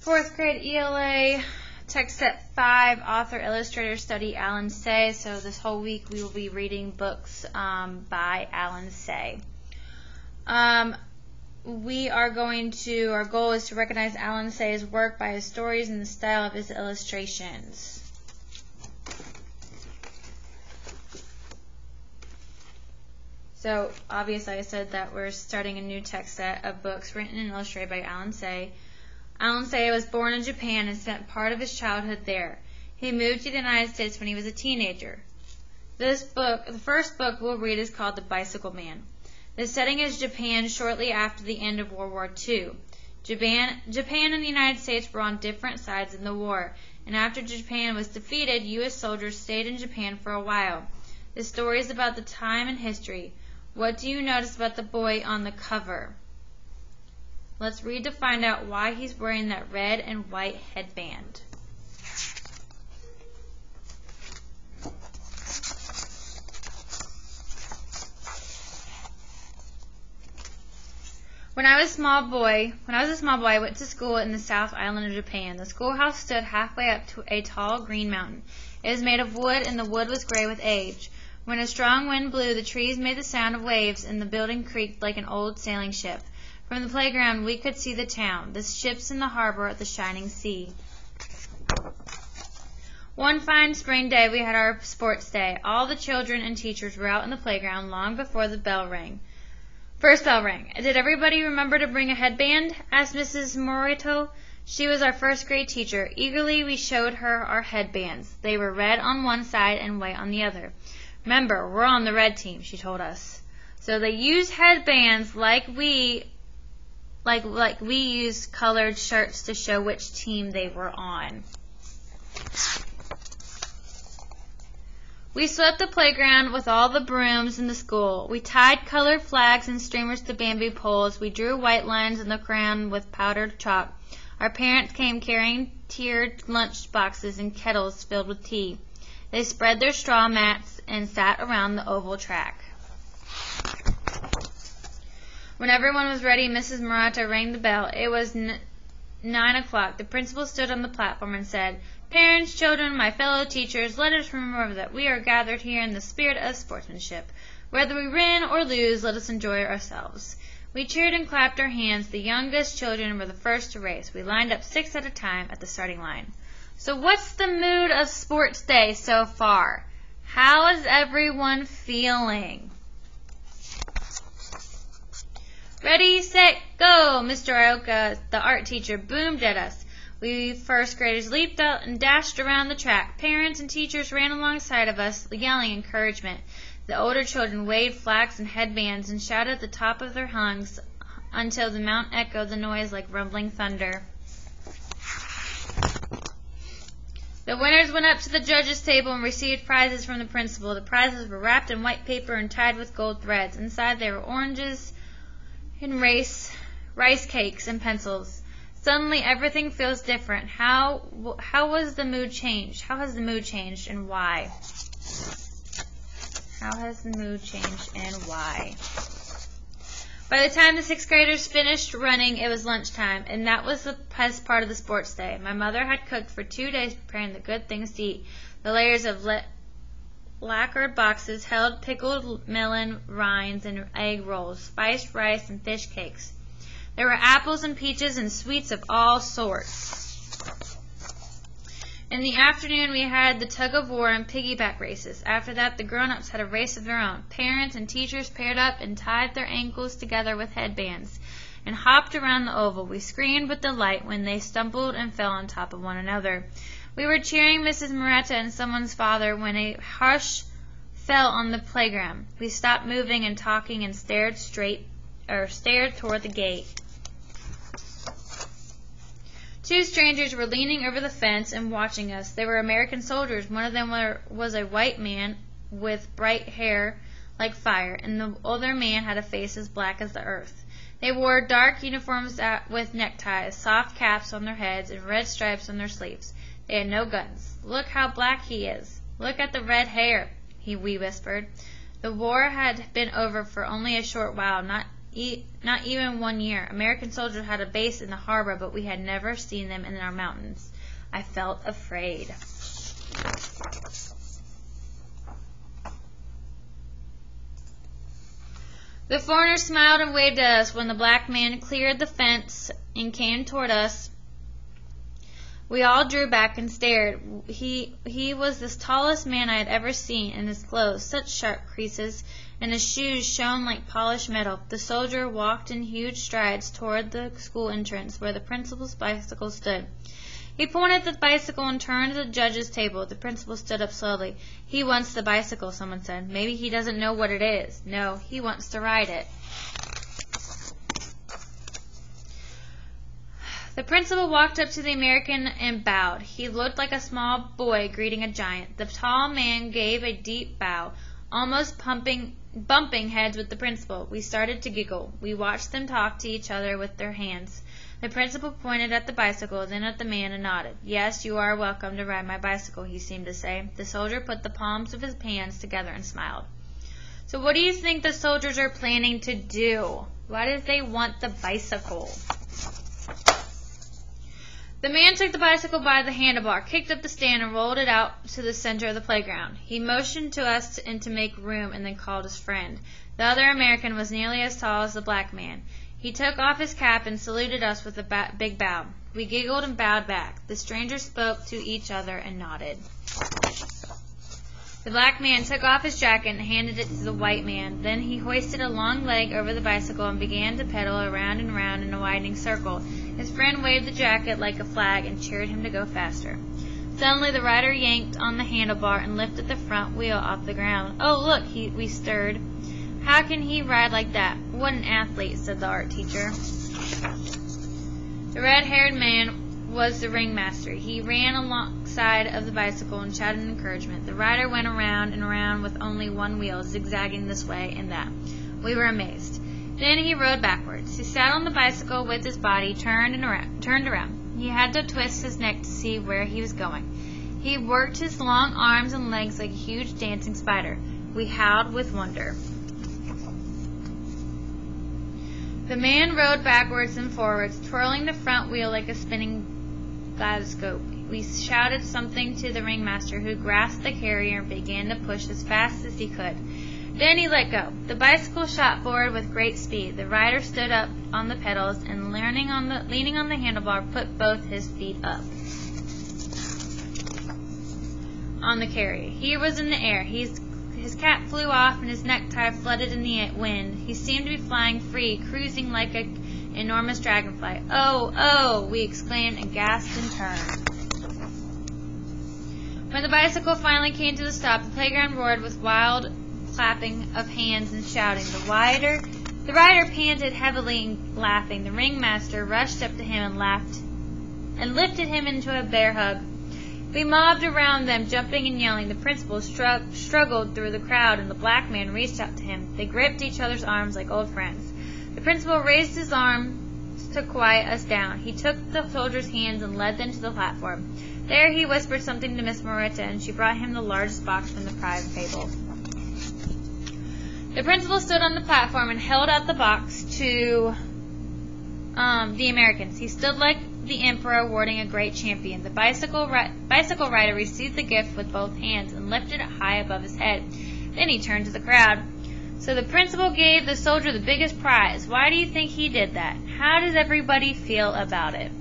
Fourth grade ELA, text set 5, author, illustrator, study Alan Say. So this whole week we will be reading books by Alan Say. Our goal is to recognize Alan Say's work by his stories and the style of his illustrations. So obviously I said that we're starting a new text set of books written and illustrated by Alan Say. Alan Say was born in Japan and spent part of his childhood there. He moved to the United States when he was a teenager. The first book we'll read is called The Bicycle Man. The setting is Japan shortly after the end of World War II. Japan and the United States were on different sides in the war, and after Japan was defeated, U.S. soldiers stayed in Japan for a while. The story is about the time and history. What do you notice about the boy on the cover? Let's read to find out why he's wearing that red and white headband. When I was a small boy, I went to school in the South Island of Japan. The schoolhouse stood halfway up to a tall green mountain. It was made of wood, and the wood was gray with age. When a strong wind blew, the trees made the sound of waves, and the building creaked like an old sailing ship. From the playground, we could see the town, the ships in the harbor, the shining sea. One fine spring day, we had our sports day. All the children and teachers were out in the playground long before the bell rang. First bell rang. Did everybody remember to bring a headband? Asked Mrs. Morito. She was our first grade teacher. Eagerly, we showed her our headbands. They were red on one side and white on the other. Remember, we're on the red team, she told us. So they used headbands like we use colored shirts to show which team they were on. We swept the playground with all the brooms in the school. We tied colored flags and streamers to bamboo poles. We drew white lines in the ground with powdered chalk. Our parents came carrying tiered lunch boxes and kettles filled with tea. They spread their straw mats and sat around the oval track. When everyone was ready, Mrs. Murata rang the bell. It was 9 o'clock. The principal stood on the platform and said, "Parents, children, my fellow teachers, let us remember that we are gathered here in the spirit of sportsmanship. Whether we win or lose, let us enjoy ourselves." We cheered and clapped our hands. The youngest children were the first to race. We lined up 6 at a time at the starting line. So what's the mood of Sports Day so far? How is everyone feeling? Ready, set, go! Mr. Ioka, the art teacher, boomed at us. We first graders leaped out and dashed around the track. Parents and teachers ran alongside of us, yelling encouragement. The older children waved flags and headbands and shouted at the top of their lungs until the mountain echoed the noise like rumbling thunder. The winners went up to the judges' table and received prizes from the principal. The prizes were wrapped in white paper and tied with gold threads. Inside there were oranges and rice cakes and pencils. Suddenly everything feels different. How was the mood changed? How has the mood changed and why? How has the mood changed and why? By the time the 6th graders finished running, it was lunchtime, and that was the best part of the sports day. My mother had cooked for 2 days preparing the good things to eat. The layers of lacquered boxes held pickled melon rinds and egg rolls, spiced rice, and fish cakes. There were apples and peaches and sweets of all sorts. In the afternoon, we had the tug-of-war and piggyback races. After that, the grown-ups had a race of their own. Parents and teachers paired up and tied their ankles together with headbands and hopped around the oval. We screamed with delight when they stumbled and fell on top of one another. We were cheering Mrs. Murata and someone's father when a hush fell on the playground. We stopped moving and talking and stared toward the gate. 2 strangers were leaning over the fence and watching us. They were American soldiers. One of them was a white man with bright hair like fire, and the other man had a face as black as the earth. They wore dark uniforms with neckties, soft caps on their heads, and red stripes on their sleeves. They had no guns. "Look how black he is. Look at the red hair," we whispered. The war had been over for only a short while, not not even 1 year. American soldiers had a base in the harbor, but we had never seen them in our mountains. I felt afraid. The foreigner smiled and waved at us when the black man cleared the fence and came toward us. We all drew back and stared. He was the tallest man I had ever seen, and his clothes, such sharp creases, and his shoes shone like polished metal. The soldier walked in huge strides toward the school entrance, where the principal's bicycle stood. He pointed the bicycle and turned to the judge's table. The principal stood up slowly. "He wants the bicycle," someone said. "Maybe he doesn't know what it is." "No, he wants to ride it." The principal walked up to the American and bowed. He looked like a small boy greeting a giant. The tall man gave a deep bow, almost bumping heads with the principal. We started to giggle. We watched them talk to each other with their hands. The principal pointed at the bicycle, then at the man, and nodded. "Yes, you are welcome to ride my bicycle," he seemed to say. The soldier put the palms of his hands together and smiled. So what do you think the soldiers are planning to do? Why do they want the bicycle? The man took the bicycle by the handlebar, kicked up the stand, and rolled it out to the center of the playground. He motioned to us to make room and then called his friend. The other American was nearly as tall as the black man. He took off his cap and saluted us with a big bow. We giggled and bowed back. The strangers spoke to each other and nodded. The black man took off his jacket and handed it to the white man. Then he hoisted a long leg over the bicycle and began to pedal around and around in a widening circle. His friend waved the jacket like a flag and cheered him to go faster. Suddenly the rider yanked on the handlebar and lifted the front wheel off the ground. "Oh, look," we stirred. "How can he ride like that? What an athlete," said the art teacher. The red-haired man was the ringmaster. He ran alongside of the bicycle and shouted encouragement. The rider went around and around with only one wheel, zigzagging this way and that. We were amazed. Then he rode backwards. He sat on the bicycle with his body turned around. He had to twist his neck to see where he was going. He worked his long arms and legs like a huge dancing spider. We howled with wonder. The man rode backwards and forwards, twirling the front wheel like a spinning kaleidoscope. We shouted something to the ringmaster, who grasped the carrier and began to push as fast as he could. Then he let go. The bicycle shot forward with great speed. The rider stood up on the pedals and, leaning on the handlebar, put both his feet up on the carrier. He was in the air. His cap flew off and his necktie fluttered in the wind. He seemed to be flying free, cruising like an enormous dragonfly. "Oh, oh!" we exclaimed and gasped in turn. When the bicycle finally came to a stop, the playground roared with wild clapping of hands and shouting. The rider panted heavily and laughing. The ringmaster rushed up to him and laughed and lifted him into a bear hug. We mobbed around them, jumping and yelling. The principal struggled through the crowd, and the black man reached out to him. They gripped each other's arms like old friends. The principal raised his arms to quiet us down. He took the soldiers' hands and led them to the platform. There he whispered something to Miss Morita, and she brought him the largest box from the prize table. The principal stood on the platform and held out the box to the Americans. He stood like the emperor awarding a great champion. The bicycle rider received the gift with both hands and lifted it high above his head. Then he turned to the crowd. "So the principal gave the soldier the biggest prize. Why do you think he did that? How does everybody feel about it?"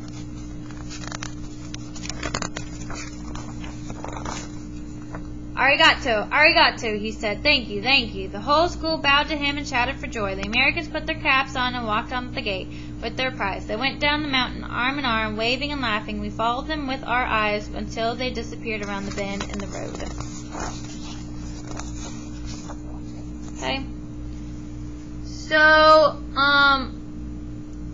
"Arigato, arigato," he said. "Thank you, thank you." The whole school bowed to him and shouted for joy. The Americans put their caps on and walked on the gate with their prize. They went down the mountain arm in arm, waving and laughing. We followed them with our eyes until they disappeared around the bend in the road. Okay. So,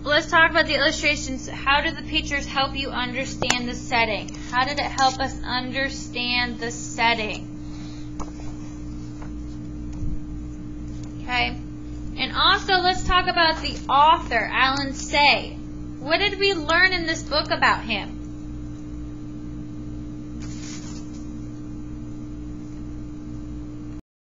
let's talk about the illustrations. How did the pictures help you understand the setting? How did it help us understand the setting? Okay. And also, let's talk about the author, Alan Say. What did we learn in this book about him?